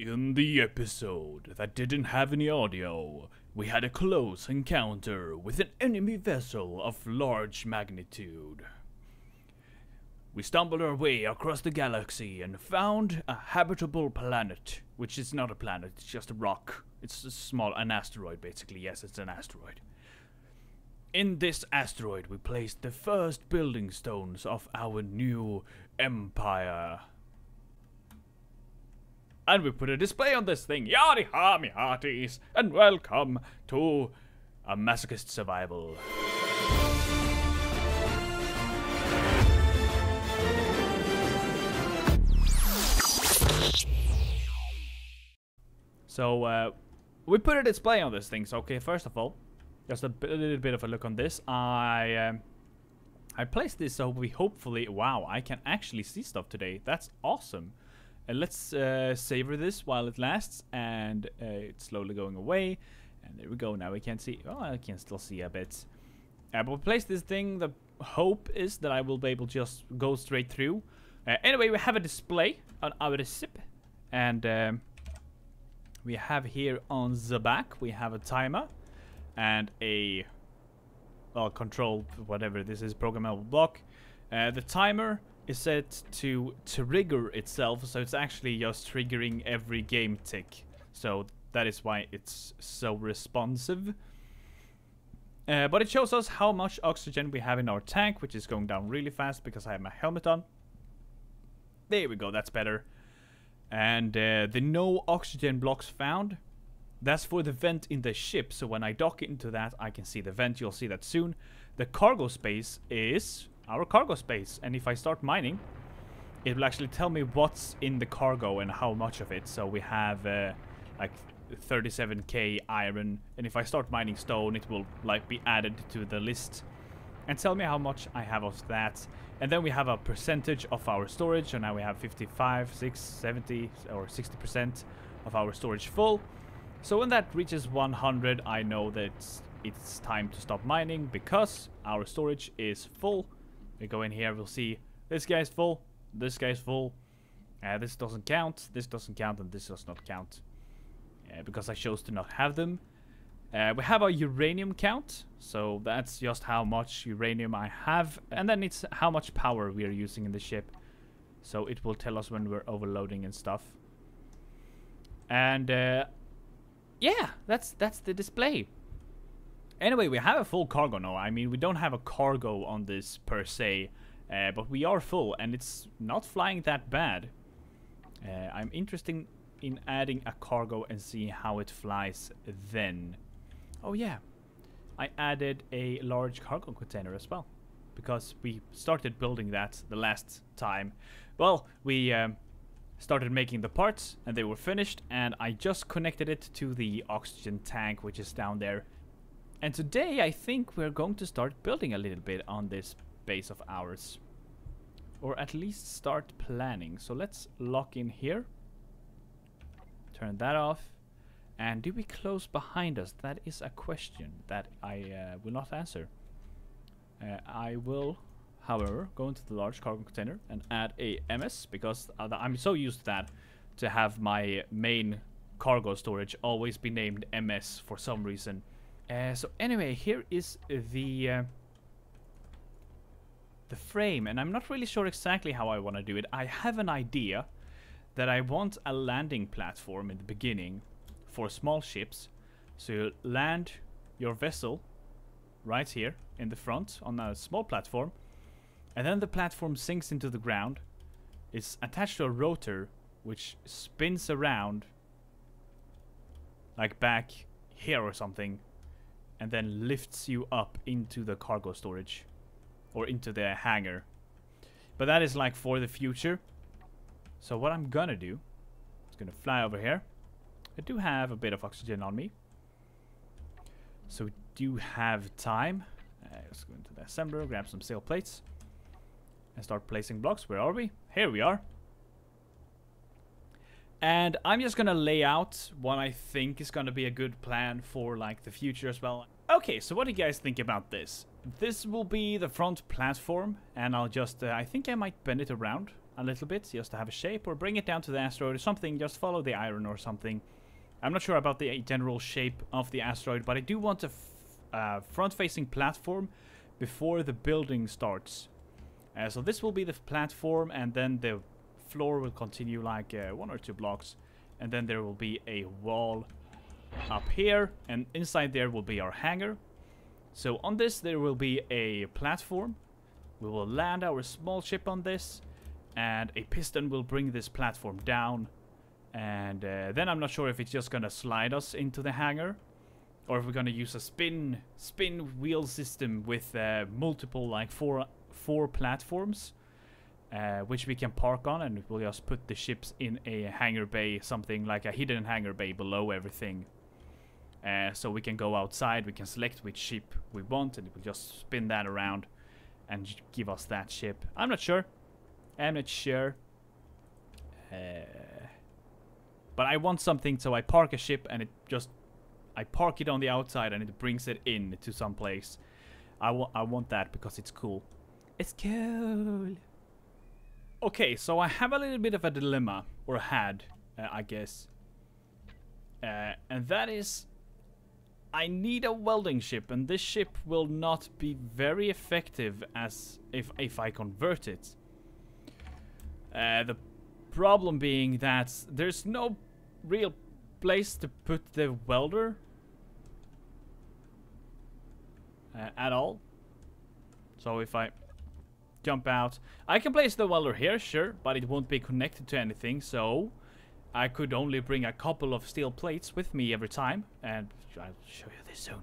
In the episode that didn't have any audio, we had a close encounter with an enemy vessel of large magnitude. We stumbled our way across the galaxy and found a habitable planet, which is not a planet, it's just a rock. It's an asteroid basically, yes, it's an asteroid. In this asteroid we placed the first building stones of our new empire. And we put a display on this thing, yadi ha me hearties, and welcome to a Masochist survival. So, we put a display on this thing, so okay, first of all, just a little bit of a look on this. I placed this so we hopefully, wow, I can actually see stuff today, that's awesome. Let's savor this while it lasts, and it's slowly going away. And there we go. Now we can't see. Oh, I can still see a bit. But we place this thing. The hope is that I will be able to just go straight through. Anyway, we have a display on our ship, and we have here on the back we have a timer and a control, whatever this is, programmable block. The timer is set to trigger itself, so it's actually just triggering every game tick. So that is why it's so responsive. But it shows us how much oxygen we have in our tank, which is going down really fast because I have my helmet on. There we go, that's better. And the no oxygen blocks found, that's for the vent in the ship. So when I dock into that, I can see the vent. You'll see that soon. The cargo space is our cargo space, and if I start mining, it will actually tell me what's in the cargo and how much of it. So we have like 37k iron, and if I start mining stone, it will like be added to the list and tell me how much I have of that. And then we have a percentage of our storage, so now we have 55, 6, 70 or 60% of our storage full. So when that reaches 100, I know that it's time to stop mining because our storage is full. We go in here, we'll see this guy's full, this guy's full, this doesn't count, and this does not count because I chose to not have them. We have a uranium count, so that's just how much uranium I have, and then it's how much power we are using in the ship. So it will tell us when we're overloading and stuff. And yeah, that's the display. Anyway, we have a full cargo now. I mean, we don't have a cargo on this per se, but we are full, and it's not flying that bad. I'm interested in adding a cargo and seeing how it flies then. Oh yeah, I added a large cargo container as well, because we started building that the last time. Well, we started making the parts, and they were finished, and I just connected it to the oxygen tank, which is down there. And today I think we're going to start building a little bit on this base of ours. Or at least start planning. So let's lock in here. Turn that off. And do we close behind us? That is a question that I will not answer. I will, however, go into the large cargo container and add a MS, because I'm so used to that, to have my main cargo storage always be named MS for some reason. So anyway, here is the frame, and I'm not really sure exactly how I want to do it. I have an idea that I want a landing platform in the beginning for small ships. So you land your vessel right here in the front on a small platform, and then the platform sinks into the ground. It's attached to a rotor which spins around like back here or something, and then lifts you up into the cargo storage or into the hangar. But that is like for the future. So what I'm gonna do is gonna fly over here. I do have a bit of oxygen on me, so we do have time. Let's go into the assembler, grab some steel plates, and start placing blocks. Where are we? Here we are. And I'm just gonna lay out what I think is gonna be a good plan for like the future as well. Okay, so what do you guys think about this? This will be the front platform, and I'll just, I think I might bend it around a little bit, just to have a shape, or bring it down to the asteroid or something, just follow the iron or something. I'm not sure about the general shape of the asteroid, but I do want a front-facing platform before the building starts. So this will be the platform, and then the floor will continue like 1 or 2 blocks, and then there will be a wall up here, and inside there will be our hangar. So on this there will be a platform. We will land our small ship on this, and a piston will bring this platform down, and then I'm not sure if it's just gonna slide us into the hangar, or if we're gonna use a spin wheel system with multiple, like four platforms, which we can park on, and we'll just put the ships in a hangar bay, something like a hidden hangar bay below everything. So we can go outside, we can select which ship we want, and it will just spin that around and give us that ship. I'm not sure. But I want something, so I park a ship and I park it on the outside and it brings it in to some place. I want that because it's cool. It's cool. Okay, so I have a little bit of a dilemma, or had, I guess. And that is, I need a welding ship, and this ship will not be very effective as if I convert it. The problem being that there's no real place to put the welder at all. So if I jump out, I can place the welder here, sure, but it won't be connected to anything, so I could only bring a couple of steel plates with me every time, and I'll show you this soon.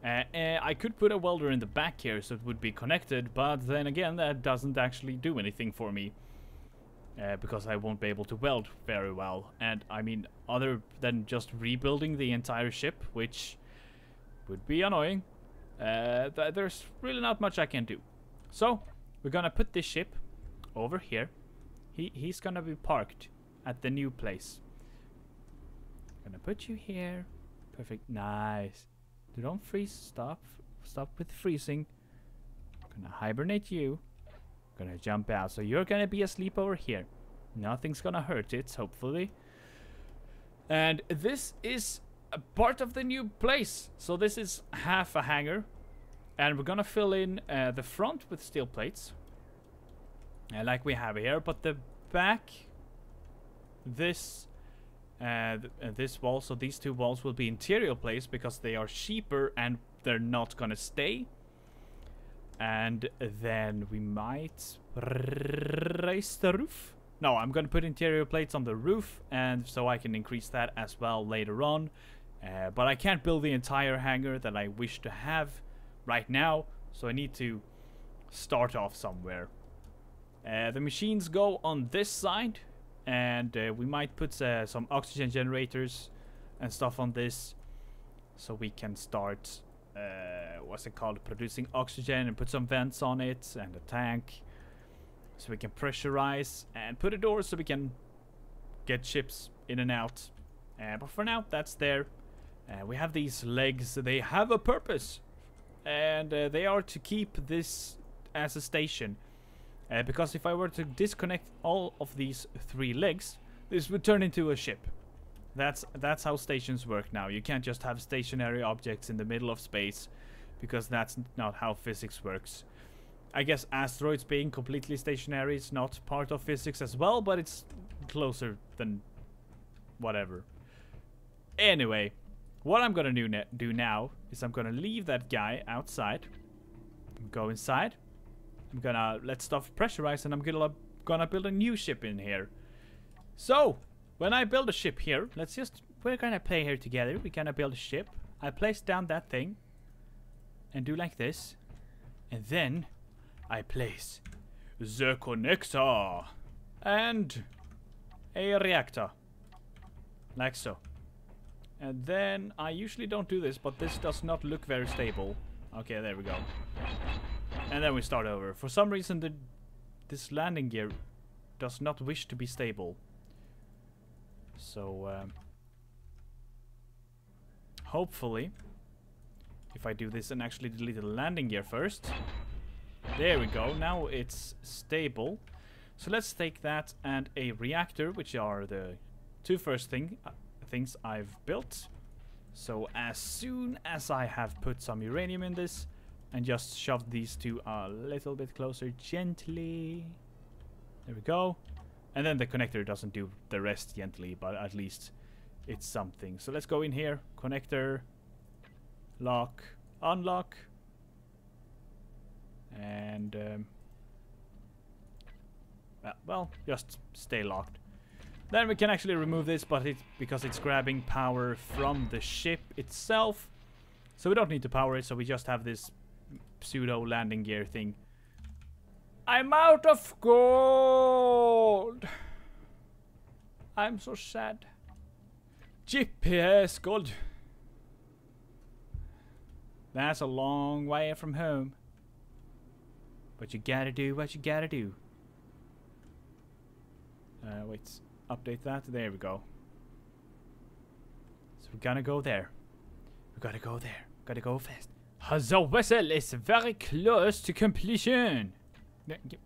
I could put a welder in the back here so it would be connected, but then again that doesn't actually do anything for me, because I won't be able to weld very well. And I mean, other than just rebuilding the entire ship, which would be annoying, there's really not much I can do. So we're gonna put this ship over here. He's gonna be parked at the new place. Gonna put you here. Perfect. Nice. Don't freeze. Stop with freezing. Gonna hibernate you. Gonna jump out. So you're gonna be asleep over here. Nothing's gonna hurt it, hopefully. And this is a part of the new place. So this is half a hangar. And we're gonna fill in the front with steel plates. Like we have here. But the back, this wall, so these two walls will be interior plates because they are cheaper and they're not gonna stay. And then we might raise the roof. No, I'm gonna put interior plates on the roof, and so I can increase that as well later on. But I can't build the entire hangar that I wish to have right now, so I need to start off somewhere. The machines go on this side, and we might put some oxygen generators and stuff on this, so we can start what's it called, producing oxygen, and put some vents on it and a tank, so we can pressurize and put a door so we can get ships in and out. But for now, that's there. We have these legs. They have a purpose, and they are to keep this as a station. Because if I were to disconnect all of these 3 legs, this would turn into a ship. That's how stations work now. You can't just have stationary objects in the middle of space, because that's not how physics works. I guess asteroids being completely stationary is not part of physics as well, but it's closer than whatever. Anyway, what I'm gonna do now is I'm gonna leave that guy outside, go inside. I'm gonna let stuff pressurize, and I'm gonna build a new ship in here. So when I build a ship here, we're gonna play here together. We're gonna build a ship. I place down that thing and do like this, and then I place the connector and a reactor, like so. And then I usually don't do this, but this does not look very stable. Okay, there we go. And then we start over. For some reason, this landing gear does not wish to be stable. So, hopefully, if I do this and actually delete the landing gear first. There we go. Now it's stable. So let's take that and a reactor, which are the two first things I've built. So as soon as I have put some uranium in this and just shoved these two a little bit closer gently. There we go. And then the connector doesn't do the rest gently, but at least it's something. So let's go in here. Connector. Lock. Unlock. And well, just stay locked. Then we can actually remove this, but because it's grabbing power from the ship itself. So we don't need to power it, so we just have this pseudo landing gear thing. I'm out of gold! I'm so sad. GPS gold. That's a long way from home. But you gotta do what you gotta do. Wait, update that. There we go. So we're gonna go there. We gotta go there. Gotta go fast. The vessel is very close to completion.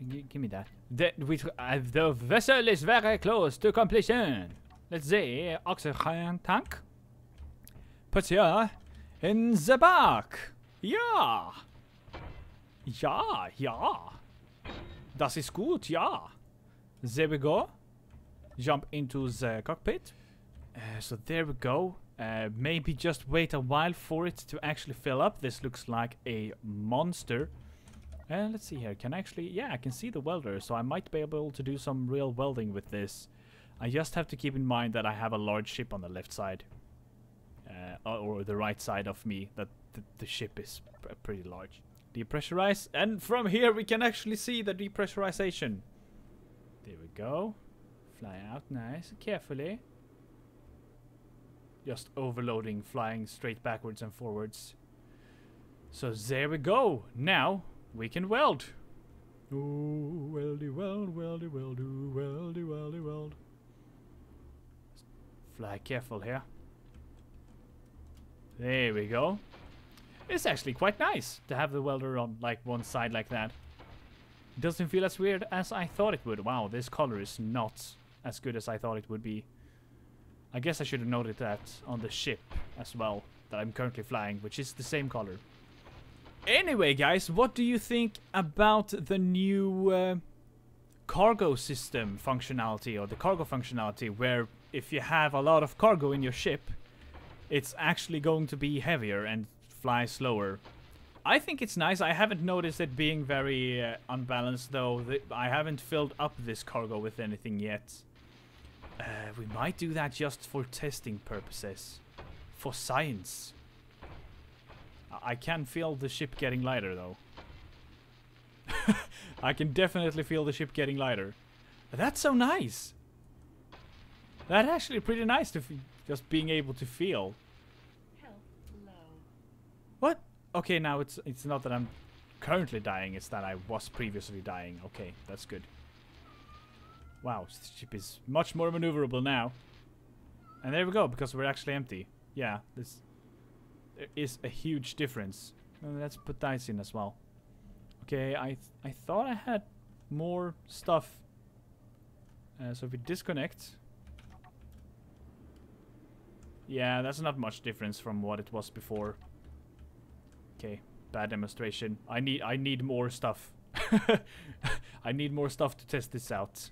Give me that. The vessel is very close to completion. Let's see. Oxygen tank. Put here in the back. Yeah. Ja, ja. Das ist gut, ja. There we go. Jump into the cockpit. So there we go. Maybe just wait a while for it to actually fill up. This looks like a monster. Let's see here. Can I actually... Yeah, I can see the welder, so I might be able to do some real welding with this. I just have to keep in mind that I have a large ship on the left side. Or the right side of me. That the ship is pretty large. Depressurize. And from here we can actually see the depressurization. There we go. Fly out nice and carefully. Just overloading, flying straight backwards and forwards. So there we go. Now we can weld. Ooh, weldy weld, weldy weld, ooh, weldy weldy weld. Fly careful here. There we go. It's actually quite nice to have the welder on like one side like that. It doesn't feel as weird as I thought it would. Wow, this color is not as good as I thought it would be. I guess I should have noted that on the ship as well that I'm currently flying, which is the same color. Anyway, guys, what do you think about the new cargo system functionality, or the cargo functionality, where if you have a lot of cargo in your ship, it's actually going to be heavier and fly slower? I think it's nice. I haven't noticed it being very unbalanced, though. I haven't filled up this cargo with anything yet. We might do that just for testing purposes. For science. I can feel the ship getting lighter, though. I can definitely feel the ship getting lighter. That's so nice. That's actually pretty nice to just being able to feel. What? Okay, now it's not that I'm currently dying, it's that I was previously dying. Okay, that's good. Wow, this ship is much more maneuverable now. And there we go, because we're actually empty. Yeah, there is a huge difference. Let's put dice in as well. Okay, I thought I had more stuff. So if we disconnect... Yeah, that's not much difference from what it was before. Okay, bad demonstration. I need more stuff. I need more stuff to test this out.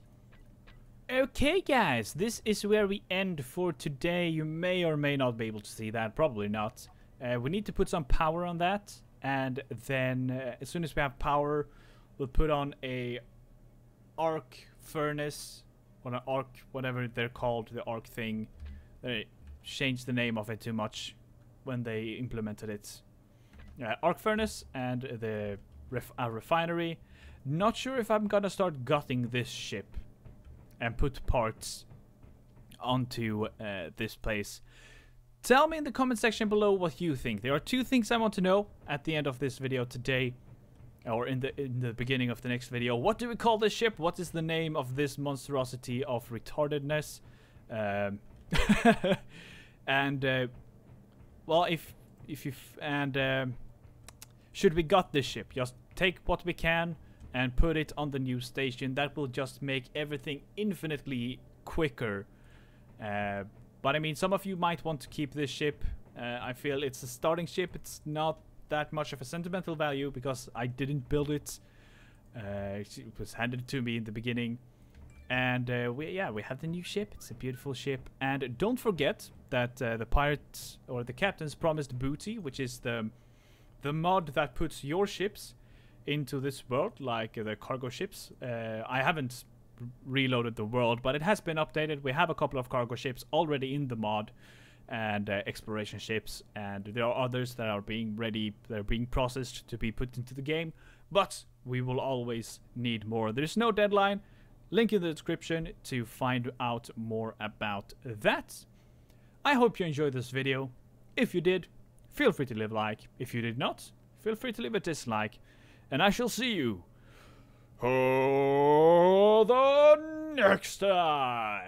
Okay, guys, this is where we end for today. You may or may not be able to see that. Probably not. We need to put some power on that, and then as soon as we have power, we'll put on a arc furnace, or an arc, whatever they're called, the arc thing. They changed the name of it too much when they implemented it. Arc furnace and the refinery. Not sure if I'm gonna start gutting this ship and put parts onto this place. Tell me in the comment section below what you think. There are two things I want to know at the end of this video today, or in the beginning of the next video. What do we call this ship? What is the name of this monstrosity of retardedness? And well, should we gut this ship? Just take what we can, and put it on the new station. That will just make everything infinitely quicker. But I mean, some of you might want to keep this ship. I feel it's a starting ship. It's not that much of a sentimental value because I didn't build it. It was handed to me in the beginning. And we have the new ship. It's a beautiful ship. And don't forget that the pirates or the captains promised booty, which is the mod that puts your ships into this world, like the cargo ships. I haven't reloaded the world, but it has been updated. We have a couple of cargo ships already in the mod, and exploration ships, and there are others that are being ready, they're being processed to be put into the game, but we will always need more. There's no deadline. Link in the description to find out more about that. I hope you enjoyed this video. If you did, feel free to leave a like. If you did not, feel free to leave a dislike. And I shall see you the next time.